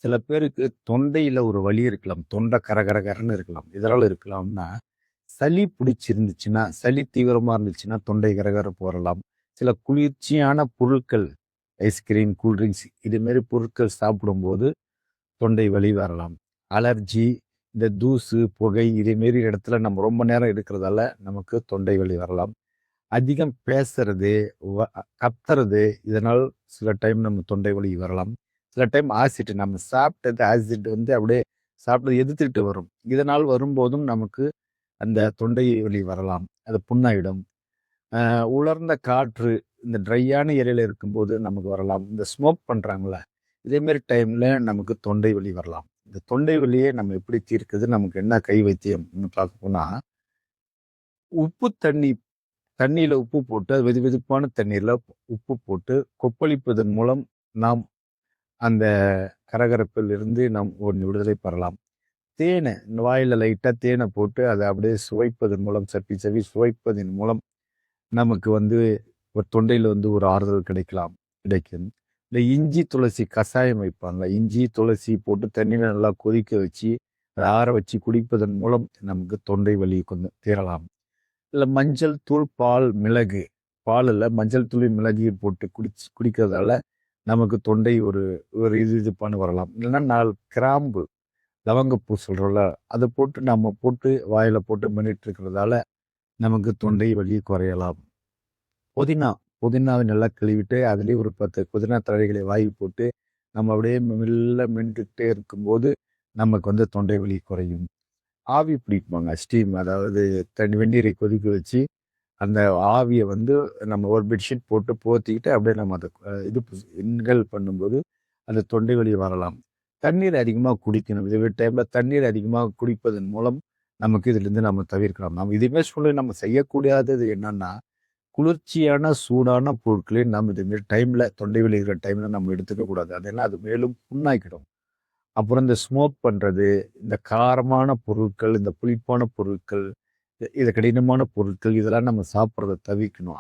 சில பேருக்கு தொண்டையில ஒரு வலி இருக்கலாம். தொண்டை கரகரகரன்னு இருக்கலாம். எதனால இருக்கலாம்னா, சளி பிடிச்சிருந்துச்சுன்னா, சளி தீவிரமா இருந்துச்சுன்னா தொண்டை கரகரப்பு வரலாம். சில குளிர்ச்சியான பொருட்கள், ஐஸ்கிரீம், கூல்ட்ரிங்க்ஸ் இது மாரி பொருட்கள் சாப்பிடும்போது தொண்டை வலி வரலாம். அலர்ஜி, இந்த தூசு, புகை இதே மாரி இடத்துல நம்ம ரொம்ப நேரம் இருக்கிறதால நமக்கு தொண்டை வலி வரலாம். அதிகம் பேசுறது, கத்துறது இதனால் சில டைம் நம்ம தொண்டை வலி வரலாம். சில டைம் ஆசிட் நம்ம சாப்பிட்டது ஆசிட் வந்து அப்படியே சாப்பிட்டது எதிர்த்துட்டு வரும். இதனால் வரும்போதும் நமக்கு அந்த தொண்டை வலி வரலாம். அது புண்ணாயிடும். உலர்ந்த காற்று இந்த ட்ரையான ஏரியால இருக்கும்போது நமக்கு வரலாம். இந்த ஸ்மோக் பண்றாங்கல்ல, இதே மாரி டைம்ல நமக்கு தொண்டை வலி வரலாம். இந்த தொண்டை வலியை நம்ம எப்படி தீர்க்குது? நமக்கு என்ன கை வைத்தியம்னு பார்க்க போனா, உப்பு தண்ணி தண்ணீல உப்பு போட்டு, அது வெதுவெதுப்பான தண்ணீர்ல உப்பு போட்டு கொப்பளிப்பதன் மூலம் நாம் அந்த கரகரப்பில் இருந்து நாம் ஒரு விடுதலை பெறலாம். தேனை வாயில லைட்டா தேனை போட்டு அதை அப்படியே சுவைப்பதன் மூலம் சப்பி சப்பி சுவைப்பதன் மூலம் நமக்கு வந்து ஒரு தொண்டையில வந்து ஒரு ஆறுதல் கிடைக்கும். இந்த இஞ்சி துளசி கஷாயம் வைப்பாங்க. இஞ்சி துளசி போட்டு தண்ணியில நல்லா கொதிக்க வச்சு அதை ஆற வச்சு குடிப்பதன் மூலம் நமக்கு தொண்டை வலி கொஞ்சம் தீரலாம். இல்லை மஞ்சள் தூள், பால், மிளகு, பாலில் மஞ்சள் தூள் மிளகு போட்டு குடிக்கிறதால நமக்கு தொண்டை ஒரு ஒரு இது பண்ண வரலாம். இல்லைன்னா 4 கிராம்பு, லவங்கப்பூ சொல்கிறோம்ல, அதை போட்டு நம்ம போட்டு வாயில் போட்டு மென்னிட்டு இருக்கிறதால நமக்கு தொண்டை வலி குறையலாம். புதினா புதினாவை நல்லா கழுவிட்டு அதுலேயே ஒரு 10 புதினா தழைகளை வாங்கி போட்டு நம்ம அப்படியே மெல்ல மென்றுக்கிட்டே இருக்கும்போது நமக்கு வந்து தொண்டை வலி குறையும். ஆவி பிடிப்பாங்க, ஸ்டீம், அதாவது வெந்நீரை கொதிக்க வச்சு அந்த ஆவிய வந்து நம்ம ஒரு பெட்ஷீட் போட்டு போத்திக்கிட்டு அப்படியே நம்ம அத இது இன்ஹேல் பண்ணும்போது அந்த தொண்டை வலி வரலாம். தண்ணீர் அதிகமா குடிக்கணும். இது டைம்ல தண்ணீர் அதிகமா குடிப்பதன் மூலம் நமக்கு இதிலிருந்து நம்ம தவிர்க்கலாம். நம்ம இதுவுமே சொல்லி நம்ம செய்யக்கூடாதது என்னன்னா, குளிர்ச்சியான, சூடான பொருட்களை நம்ம இதுமாரி டைம்ல தொண்டை வலி இருக்கிற டைம்ல நம்ம எடுத்துக்க கூடாது. அதெல்லாம் அது மேலும் புண்ணாக்கிடும். அப்புறம் இந்த ஸ்மோக் பண்றது, இந்த காரமான பொருட்கள், இந்த புளிப்பான பொருட்கள், இது கடினமான பொருட்கள் இதெல்லாம் நம்ம சாப்பிட்றத தவிர்க்கணும்.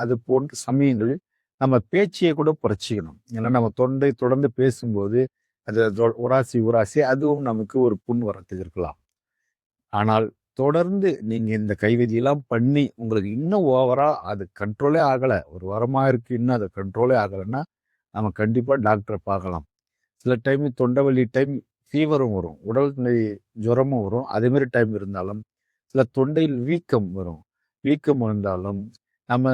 அது போன்ற சமயங்களில் நம்ம பேச்சையே கூட குறைச்சிக்கணும். ஏன்னா நம்ம தொண்டை தொடர்ந்து பேசும்போது அது உராசி உராசி அதுவும் நமக்கு ஒரு புண் வரத்துக்கு இருக்கலாம். ஆனால் தொடர்ந்து நீங்க இந்த கைவிதியெல்லாம் பண்ணி உங்களுக்கு இன்னும் ஓவரா அது கண்ட்ரோலே ஆகல. ஒரு வாரமா இருக்கு இன்னும் அது கண்ட்ரோலே ஆகலைன்னா, நம்ம கண்டிப்பா டாக்டர பார்க்கலாம். சில டைம் தொண்டை வலி டைம் ஃபீவரும் வரும். உடல்நிலை ஜுரமும் வரும். அதே மாரி டைம் இருந்தாலும், சில தொண்டையில் வீக்கம் வரும். வீக்கம் வந்தாலும், நம்ம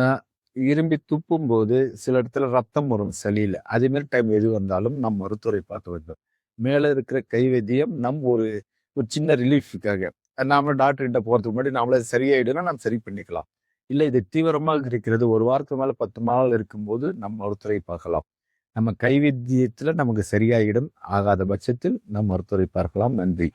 இரும்பி துப்பும்போது சில இடத்துல ரத்தம் வரும் சளியில. அதே மாரி டைம் எது வந்தாலும் நம் மருத்துவரை பார்க்க வேண்டும். மேல இருக்கிற கைவைத்தியம் ஒரு ஒரு சின்ன ரிலீஃப்க்காக. நாம டாக்டர்கிட்ட போறதுக்கு முன்னாடி நாமளே சரியாயிடும்னா நம்ம சரி பண்ணிக்கலாம். இல்ல இது தீவிரமாக இருக்கிறது, 1 வாரத்துக்கு மேல 10 நாள் இருக்கும்போது நம் மருத்துவரை பார்க்கலாம். நம்ம கைவைத்தியத்துல நமக்கு சரியாயிடும். ஆகாத பட்சத்தில் நம் மருத்துவரை பார்க்கலாம். நன்றி.